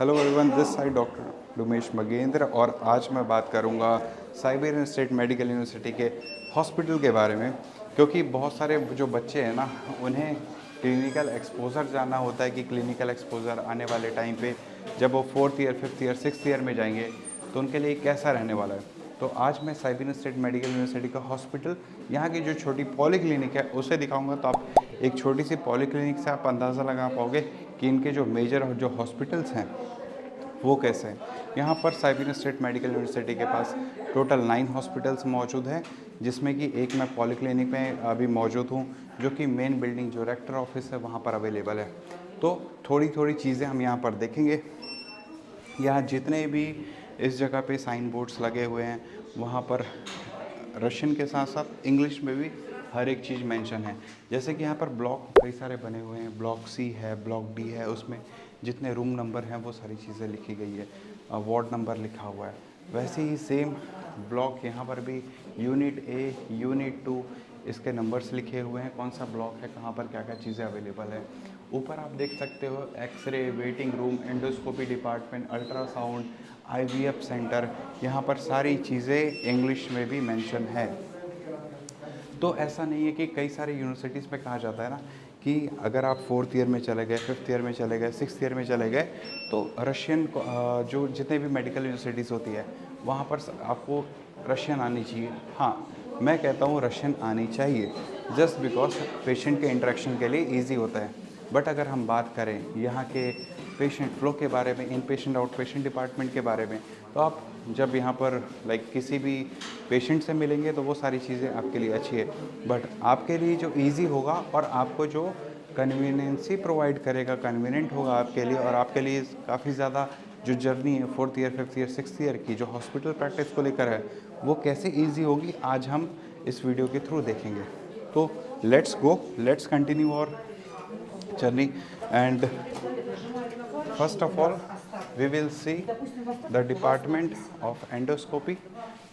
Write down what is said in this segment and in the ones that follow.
Hello everyone, this side doctor Dumesh Magendra और आज मैं बात करूंगा साइबेरियन स्टेट मेडिकल यूनिवर्सिटी के हॉस्पिटल के बारे में। क्योंकि बहुत सारे जो बच्चे हैं ना, उन्हें क्लिनिकल एक्सपोज़र जानना होता है कि क्लिनिकल एक्सपोज़र आने वाले टाइम पे जब वो 4th year 5th year 6th year में जाएंगे तो उनके लिए कैसा रहने वाला है। तो आज मैं साइबेरियन स्टेट मेडिकल यूनिवर्सिटी का हॉस्पिटल, यहाँ की जो छोटी पॉली क्लिनिक है उसे दिखाऊंगा। तो आप एक छोटी सी पॉली क्लिनिक से आप अंदाज़ा लगा पाओगे कि इनके जो मेजर जो हॉस्पिटल्स हैं वो कैसे हैं। यहाँ पर साइबेरियन स्टेट मेडिकल यूनिवर्सिटी के पास टोटल 9 हॉस्पिटल्स मौजूद हैं, जिसमें कि एक मैं पॉलीक्लिनिक में अभी मौजूद हूँ, जो कि मेन बिल्डिंग जो रेक्टर ऑफिस है वहाँ पर अवेलेबल है। तो थोड़ी थोड़ी चीज़ें हम यहाँ पर देखेंगे। यहाँ जितने भी इस जगह पे साइन बोर्ड्स लगे हुए हैं, वहाँ पर रशियन के साथ साथ इंग्लिश में भी हर एक चीज़ मेंशन है। जैसे कि यहाँ पर ब्लॉक कई सारे बने हुए हैं, ब्लॉक सी है, ब्लॉक डी है, उसमें जितने रूम नंबर हैं वो सारी चीज़ें लिखी गई है, वार्ड नंबर लिखा हुआ है। वैसे ही सेम ब्लॉक यहाँ पर भी यूनिट ए, यूनिट 2, इसके नंबर्स लिखे हुए हैं, कौन सा ब्लॉक है, कहाँ पर क्या क्या चीज़ें अवेलेबल है। ऊपर आप देख सकते हो x-ray, waiting room, endoscopy department, ultrasound, IVF centre, यहाँ पर सारी चीज़ें इंग्लिश में भी मेंशन है। तो ऐसा नहीं है कि कई सारे यूनिवर्सिटीज़ में कहा जाता है ना कि अगर आप 4th ईयर में चले गए, 5th ईयर में चले गए, 6th ईयर में चले गए तो रशियन जो जितने भी मेडिकल यूनिवर्सिटीज़ होती है वहाँ पर आपको रशियन आनी चाहिए। हाँ, मैं कहता हूँ रशियन आनी चाहिए, जस्ट बिकॉज पेशेंट के इंटरेक्शन के लिए ईजी होता है। बट अगर हम बात करें यहाँ के पेशेंट फ्लो के बारे में, इन पेशेंट आउट पेशेंट डिपार्टमेंट के बारे में, तो आप जब यहाँ पर किसी भी पेशेंट से मिलेंगे तो वो सारी चीज़ें आपके लिए अच्छी है। बट आपके लिए जो इजी होगा और आपको जो कन्वीनियंसी प्रोवाइड करेगा, कन्वीनियंट होगा आपके लिए, और आपके लिए काफ़ी ज़्यादा जो जर्नी है 4th year 5th year 6th year की जो हॉस्पिटल प्रैक्टिस को लेकर है वो कैसे ईजी होगी, आज हम इस वीडियो के थ्रू देखेंगे। तो let's go, let's continue our journey. And first of all we will see the department of endoscopy.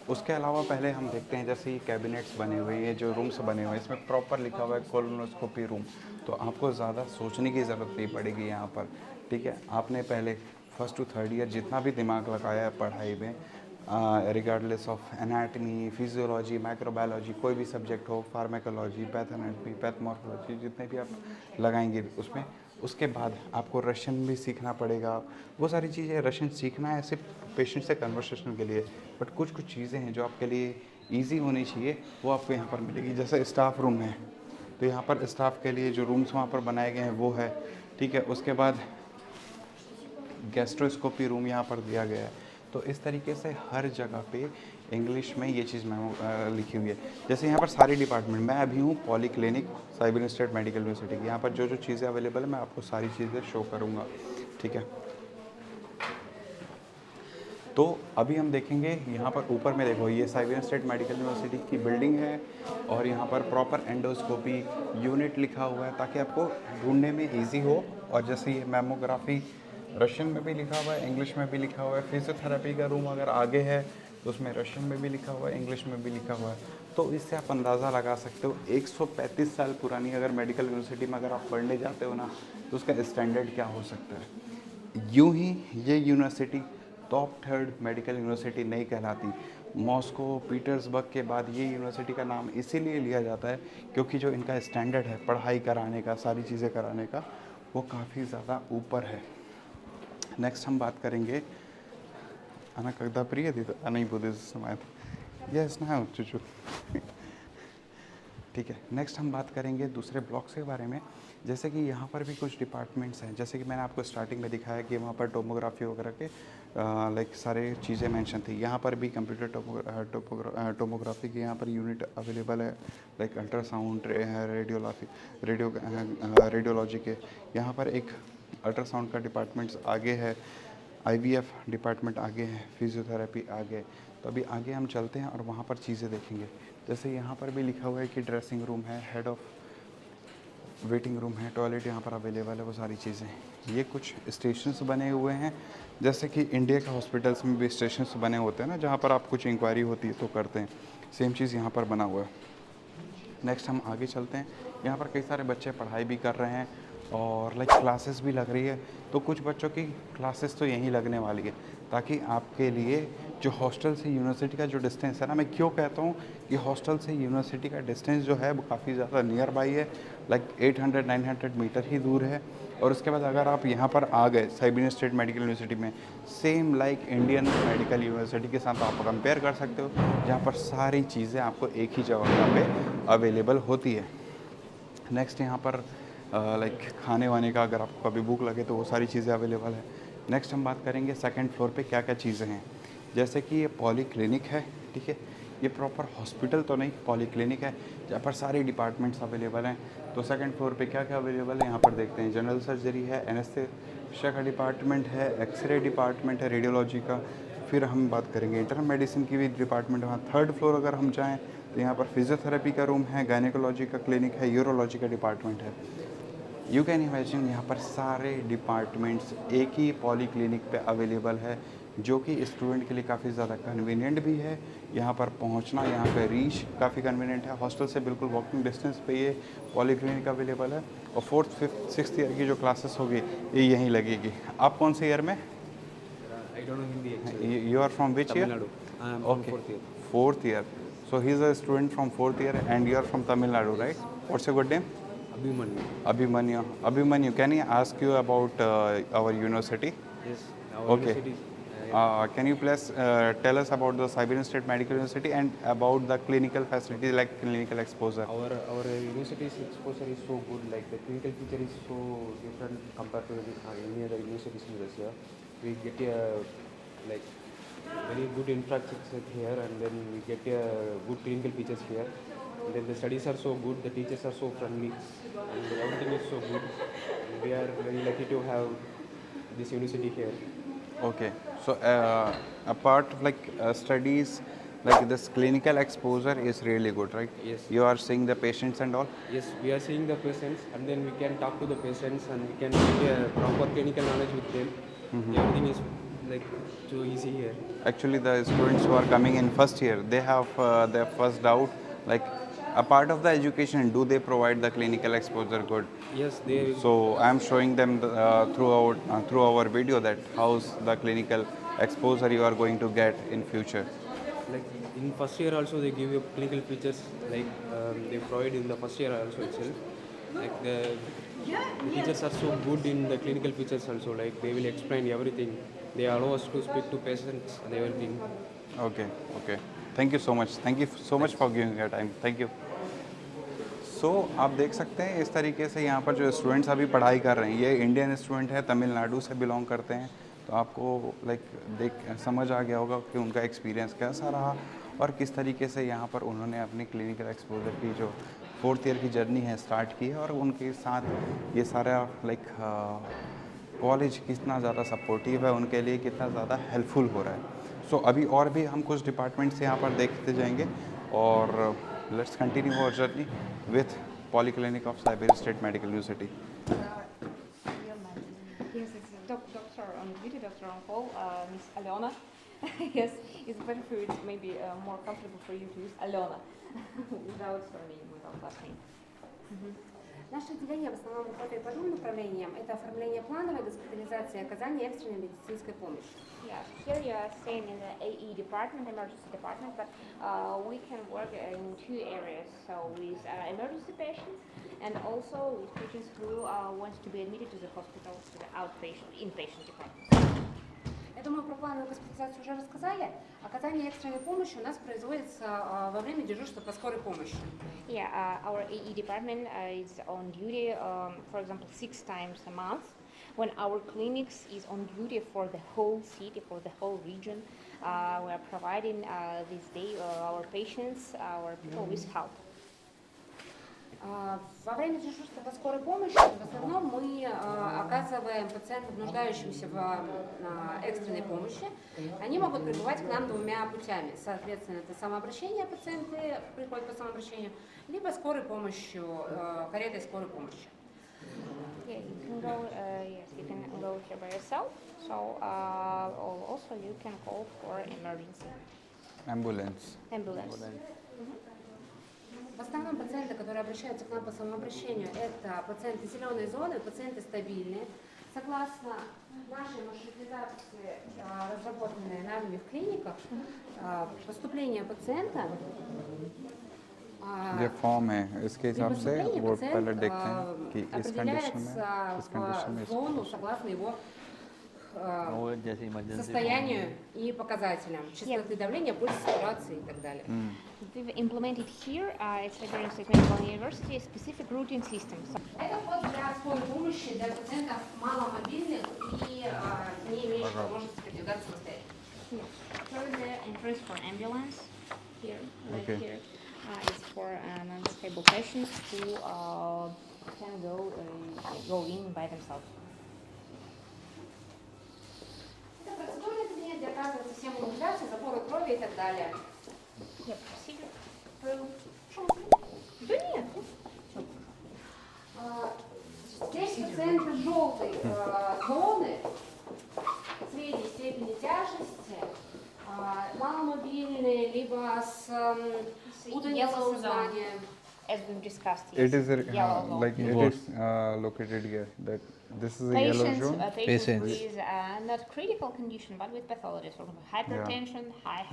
उसके अलावा पहले हम देखते हैं, जैसे ये कैबिनेट्स बने हुए हैं, जो रूम्स बने हुए हैं, इसमें प्रॉपर लिखा हुआ है कोलोनोस्कोपी रूम। तो आपको ज़्यादा सोचने की ज़रूरत नहीं पड़ेगी यहाँ पर, ठीक है। आपने पहले 1st to 3rd ईयर जितना भी दिमाग लगाया है पढ़ाई में, regardless of anatomy, physiology, microbiology, कोई भी सब्जेक्ट हो, फार्माकोलॉजी, पैथोनॉटमी, पैथमोर्फोलॉजी, जितने भी आप लगाएंगे उसमें, उसके बाद आपको रशियन भी सीखना पड़ेगा। वो सारी चीज़ें रशियन सीखना है सिर्फ पेशेंट से कन्वर्सेशन के लिए, बट कुछ कुछ चीज़ें हैं जो आपके लिए ईजी होनी चाहिए, वो आपको यहाँ पर मिलेगी। जैसे स्टाफ रूम है, तो यहाँ पर स्टाफ के लिए जो रूम्स वहाँ पर बनाए गए हैं वो है, ठीक है। उसके बाद गैस्ट्रोस्कोपी रूम यहाँ पर दिया गया है। तो इस तरीके से हर जगह पे इंग्लिश में ये चीज़ लिखी हुई है। जैसे यहाँ पर सारी डिपार्टमेंट, मैं अभी हूँ poly clinic Siberian state medical university की, यहाँ पर जो जो चीज़ें अवेलेबल है मैं आपको सारी चीज़ें शो करूँगा, ठीक है। तो अभी हम देखेंगे यहाँ पर ऊपर में, देखो ये साइबेरियन स्टेट मेडिकल यूनिवर्सिटी की बिल्डिंग है और यहाँ पर प्रॉपर एंडोस्कोपी यूनिट लिखा हुआ है ताकि आपको ढूंढने में इजी हो। और जैसे ये मैमोग्राफी रशियन में भी लिखा हुआ है, इंग्लिश में भी लिखा हुआ है। फिजियोथेरेपी का रूम अगर आगे है तो उसमें रशियन में भी लिखा हुआ है, इंग्लिश में भी लिखा हुआ है। तो इससे आप अंदाज़ा लगा सकते हो 135 साल पुरानी अगर मेडिकल यूनिवर्सिटी में अगर आप पढ़ने जाते हो ना, तो उसका स्टैंडर्ड क्या हो सकता है। यूं ही ये university top 3rd medical university नहीं कहलाती। मॉस्को, पीटर्सबर्ग के बाद ये यूनिवर्सिटी का नाम इसीलिए लिया जाता है क्योंकि जो इनका स्टैंडर्ड है पढ़ाई कराने का, सारी चीज़ें कराने का, वो काफ़ी ज़्यादा ऊपर है। नेक्स्ट हम बात करेंगे Она когда приедет, она и будет снимать. Я знаю чуть-чуть. ठीक है। नेक्स्ट हम बात करेंगे दूसरे ब्लॉक्स के बारे में। जैसे कि यहाँ पर भी कुछ डिपार्टमेंट्स हैं, जैसे कि मैंने आपको स्टार्टिंग में दिखाया कि वहाँ पर टोमोग्राफी वगैरह के सारे चीज़ें मेंशन थी। यहाँ पर भी कंप्यूटर टोमोग्राफी की यहाँ पर यूनिट अवेलेबल है, लाइक अल्ट्रासाउंड, रेडियोलॉजी के। यहाँ पर एक अल्ट्रासाउंड का डिपार्टमेंट्स आगे है, आईवीएफ डिपार्टमेंट आगे है, फिजियोथेरेपी आगे। तो अभी आगे हम चलते हैं और वहाँ पर चीज़ें देखेंगे। जैसे यहाँ पर भी लिखा हुआ है कि ड्रेसिंग रूम है, हेड ऑफ वेटिंग रूम है, टॉयलेट यहाँ पर अवेलेबल है, वो सारी चीज़ें। ये कुछ स्टेशंस बने हुए हैं, जैसे कि इंडिया के हॉस्पिटल्स में भी स्टेशंस बने होते हैं ना, जहाँ पर आप कुछ इंक्वायरी होती है तो करते हैं। सेम चीज़ यहाँ पर बना हुआ है। नेक्स्ट हम आगे चलते हैं। यहाँ पर कई सारे बच्चे पढ़ाई भी कर रहे हैं और लाइक क्लासेस भी लग रही है, तो कुछ बच्चों की क्लासेस तो यहीं लगने वाली है, ताकि आपके लिए जो हॉस्टल से यूनिवर्सिटी का जो डिस्टेंस है ना, मैं क्यों कहता हूँ कि हॉस्टल से यूनिवर्सिटी का डिस्टेंस जो है वो काफ़ी ज़्यादा नियर बाई है, लाइक 800-900 मीटर ही दूर है। और उसके बाद अगर आप यहाँ पर आ गए साइबेरियन स्टेट मेडिकल यूनिवर्सिटी में, same like Indian medical university के साथ आप कंपेयर कर सकते हो, जहाँ पर सारी चीज़ें आपको एक ही जगह पे अवेलेबल होती है। नेक्स्ट यहाँ पर लाइक खाने वाने का, अगर आपको कभी भूख लगे तो वो सारी चीज़ें अवेलेबल है। नेक्स्ट हम बात करेंगे सेकंड फ्लोर पे क्या क्या चीज़ें हैं, जैसे कि ये पॉली क्लिनिक है, ठीक है। ये प्रॉपर हॉस्पिटल तो नहीं, पॉली क्लिनिक है जहाँ पर सारी डिपार्टमेंट्स अवेलेबल हैं। तो सेकंड फ्लोर पे क्या क्या अवेलेबल है यहाँ पर देखते हैं। जनरल सर्जरी है, एनेस्थेशिया का डिपार्टमेंट है, एक्सरे डिपार्टमेंट है रेडियोलॉजी का। फिर हम बात करेंगे इंटरनल मेडिसिन की भी डिपार्टमेंट है। वहाँ थर्ड फ्लोर अगर हम जाएँ तो यहाँ पर फिजियोथेरेपी का रूम है, गायनेकोलॉजी का क्लिनिक है, यूरोलॉजी का डिपार्टमेंट है। यू कैन इमेजिन यहाँ पर सारे डिपार्टमेंट्स एक ही पॉली क्लिनिक पे अवेलेबल है, जो कि स्टूडेंट के लिए काफ़ी ज़्यादा कन्वीनियंट भी है। यहाँ पर पहुँचना, यहाँ पर रीच काफ़ी कन्वीनियंट है। हॉस्टल से बिल्कुल वॉकिंग डिस्टेंस पे ये पॉली क्लिनिक अवेलेबल है। और फोर्थ फिफ्थ सिक्स्थ ईयर की जो क्लासेस होगी ये यहीं लगेगी। आप कौन से ईयर में? I don't know Hindi actually. You are from which Tamil year? Nadu. I am from Okay, fourth year. fourth year. So he's a student from fourth year and you are from Tamil Nadu, right? Yes. What's your good name? Abhimanyu. Abhimanyu. Abhimanyu, can I ask you about our university? Yes. Our Okay. university. Yeah. Can you please tell us about the Siberian State Medical University and about the clinical facilities like clinical exposure? Our university's exposure is so good. Like the clinical feature is so different compared to any other universities in Russia. We get a like very good infrastructure here, and then we get a good clinical features here. And then the studies are so good. The teachers are so friendly, and everything is so good. And we are very lucky to have this university here. Okay, so apart of like studies, like this clinical exposure is really good, right? Yes. You are seeing the patients and all. Yes, we are seeing the patients, and then we can talk to the patients, and we can get a proper clinical knowledge with them. Everything is like so easy here. Actually, the students who are coming in first year, they have their first doubt, like a part of the education, do they provide the clinical exposure good? Yes, they So I am showing them through our video that how's the clinical exposure you are going to get in future. like in first year also they give you clinical features like they provide in the first year also itself. Like the teachers are so good in the clinical features also. Like they will explain everything. They allow us to speak to patients and everything. Okay, okay. Thank you so much. Thank you so much Thanks. for giving your time. Thank you. सो आप देख सकते हैं इस तरीके से यहाँ पर जो स्टूडेंट्स अभी पढ़ाई कर रहे हैं, ये इंडियन स्टूडेंट है, तमिलनाडु से बिलोंग करते हैं। तो आपको लाइक देख समझ आ गया होगा कि उनका एक्सपीरियंस कैसा रहा और किस तरीके से यहाँ पर उन्होंने अपनी क्लिनिकल एक्सपोजर की जो फोर्थ ईयर की जर्नी है स्टार्ट की है, और उनके साथ ये सारा लाइक कॉलेज कितना ज़्यादा सपोर्टिव है उनके लिए, कितना ज़्यादा हेल्पफुल हो रहा है। सो अभी और भी हम कुछ डिपार्टमेंट्स यहाँ पर देखते जाएंगे, और let's continue our journey with Polyclinic of Siberia State Medical University. Yes, it's doctor on duty, doctor on call, Miss Alena. Yes, it's better for you, it's maybe more comfortable for you to use Alena without surname, without last name. Наше отделение в основном работает по двум направлениям. Это оформление плановой госпитализации и оказание экстренной медицинской помощи. Yeah, here you are staying in the AE department, emergency department, but we can work in two areas. So with emergency patients and also with patients who want to be admitted to the hospital, to the outpatient, inpatient department. Я думаю, про плановую госпитализацию уже рассказали. Оказание экстренной помощи у нас производится во время дежурства по скорой помощи. Yeah, our AE department is on duty, for example, 6 times a month. When our clinics is on duty for the whole city, for the whole region, we are providing this day our patients, our people with help. Во время дежурства по скорой помощи в основном мы оказываем пациентам, нуждающимся в экстренной помощи. Они могут прибывать к нам двумя путями. Соответственно, это самообращение, пациенты приходят по самообращению, либо скорой помощью, каретой скорой помощи. Yeah, you can go. Yes, you can go here by yourself. So also you can call for emergency Ambulance. ambulance. В основном пациенты, которые обращаются к нам по самообращению, это пациенты зеленой зоны, пациенты стабильные. Согласно нашей маршрутизации, разработанной нами в клиниках, поступление пациента ये form है इसके при हिसाब से поступлении वो пациент पहले देखते हैं कि इस कंडीशन में определяется इस कंडीशन में в зону согласно его वो जैसे emergency состоянию и показателям, частоты давления, пульс, сатурации и так далее. We've implemented here at Siberian State Medical University a specific routing system. So Это вход для скорой помощи для пациентов маломобильных и не имеющих возможности передвигаться самостоятельно. here the entrance for ambulance, here, right Okay. here. It's for non-stable patients who can go in by themselves. Это процедурный кабинет, где оказывается всем манипуляции, заборы крови и так далее. Yeah, procedure through. Да нет. Здесь пациенты желтой зоны, средней степени тяжести, маломобильные, либо с путаницей Yellow сознанием. As we've discussed, It is yellow zone. like it What? is located here that this is a yellow Patients, zone. patients Patients. with not critical condition, but with pathologies, for example, hypertension, high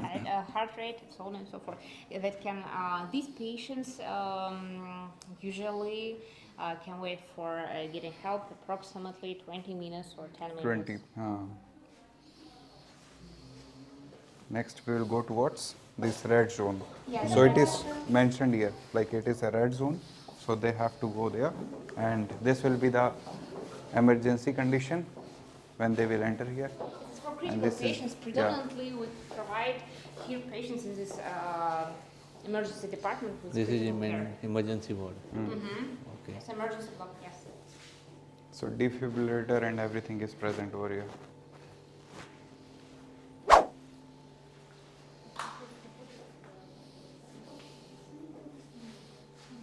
heart rate, so on and so forth. That can these patients usually can wait for getting help approximately 20 minutes or 10 minutes. 20. Next we will go towards this red zone. Yeah, So the it red is zone. mentioned here like it is a red zone. So they have to go there, and this will be the emergency condition when they will enter here. It's for And critical this is- patients. yeah. Predominantly, we provide here patients in this emergency department with This is critical care. emergency ward. Okay. It's emergency block, yes. So defibrillator and everything is present over here.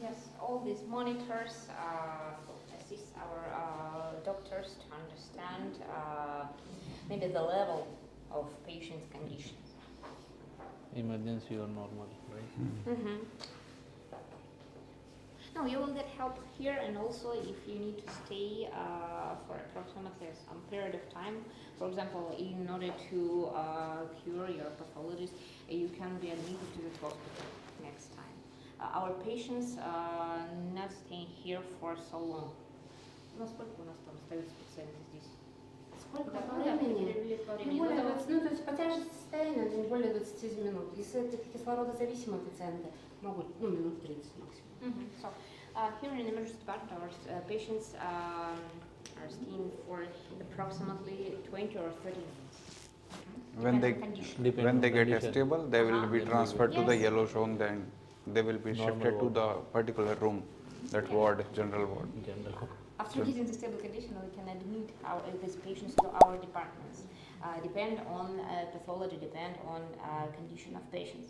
Yes, all these monitors assist our doctors to understand maybe the level of patient's condition. Emergency or normal, right? No, you will get help here, and also if you need to stay for approximately some period of time, for example, in order to cure your pathologies, you can be admitted to the hospital next time. Our patients not staying here for so long. Насколько у нас там остаются пациенты здесь? Сколько Да, времени? определили по времени. Не более Ну, 20, ну, то есть по тяжести состояния не более 20 минут. Если это кислородозависимые пациенты, могут, ну, минут 30 максимум. So here in emergency department, our patients are staying for approximately 20 or 30 minutes. When they Depends on condition. Depend when on they get condition. stable, they will be Yes. transferred to the Yes. yellow zone. Then they will be Normal shifted to ward. the particular room, that ward, general ward. General. After getting the stable condition, we can admit these patients to our departments. Depend on pathology, depend on condition of patients.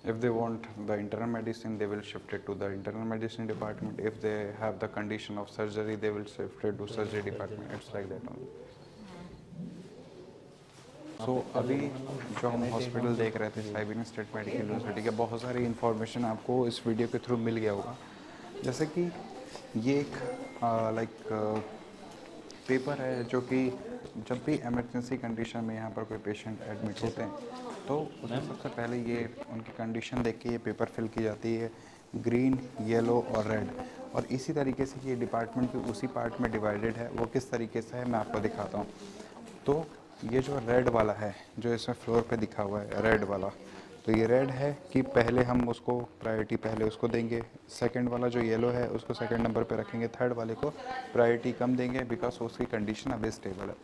If they want the internal medicine, they will shift it to the internal medicine department. If they have the condition of surgery, they will shift it to surgery department. It's like that only. So अभी जो हम hospital देख रहे थे Siberian state medical university के, बहुत सारी information आपको इस वीडियो के थ्रू मिल गया होगा। जैसे कि ये एक पेपर है जो कि जब भी इमरजेंसी कंडीशन में यहाँ पर कोई पेशेंट एडमिट होते हैं तो उसमें सबसे पहले ये उनकी कंडीशन देख के ये पेपर फिल की जाती है, ग्रीन, येलो और रेड। और इसी तरीके से ये डिपार्टमेंट भी उसी पार्ट में डिवाइडेड है। वो किस तरीके से है मैं आपको दिखाता हूँ। तो ये जो रेड वाला है, जो इसमें फ्लोर पे दिखा हुआ है रेड वाला, तो ये रेड है कि पहले हम उसको प्रायोरिटी पहले उसको देंगे। सेकंड वाला जो येलो है उसको सेकंड नंबर पे रखेंगे। थर्ड वाले को प्रायोरिटी कम देंगे बिकॉज उसकी कंडीशन अभी स्टेबल है।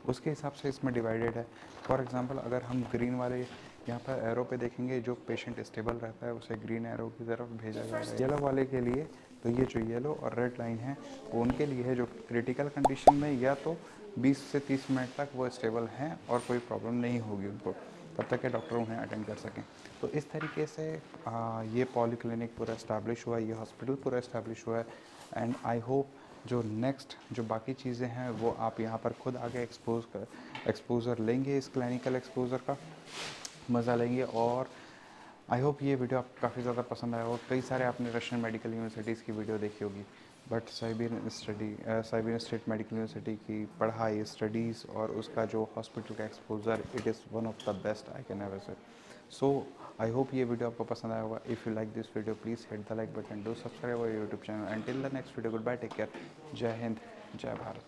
उसके हिसाब से इसमें डिवाइडेड है। फॉर एग्जांपल अगर हम ग्रीन वाले यहाँ पर एरो पे देखेंगे, जो पेशेंट स्टेबल रहता है उसे ग्रीन एरो की तरफ भेजा जा रहा है। येलो वाले के लिए तो ये जो येलो और रेड लाइन है वो उनके लिए है जो क्रिटिकल कंडीशन में या तो 20 से 30 मिनट तक वो स्टेबल हैं और कोई प्रॉब्लम नहीं होगी उनको, तब तक के डॉक्टर उन्हें अटेंड कर सकें। तो इस तरीके से ये पॉलीक्लिनिक पूरा इस्टेब्लिश हुआ है, ये हॉस्पिटल पूरा इस्टेब्लिश हुआ है। एंड आई होप जो नेक्स्ट जो बाकी चीज़ें हैं वो आप यहाँ पर खुद आगे एक्सपोज़र लेंगे, इस क्लिनिकल एक्सपोज़र का मज़ा लेंगे और आई होप ये वीडियो आपको काफ़ी ज़्यादा पसंद आया और कई सारे आपने रशियन मेडिकल यूनिवर्सिटीज़ की वीडियो देखी होगी, but Siberian state medical university की पढ़ाई, स्टडीज़ और उसका जो हॉस्पिटल का exposure, it is one of the best I can ever से। सो आई होप ये वीडियो आपको पसंद आया होगा। If you like this video please hit the like button, do subscribe our YouTube channel. Until the next video, good bye, take care, जय हिंद, जय भारत।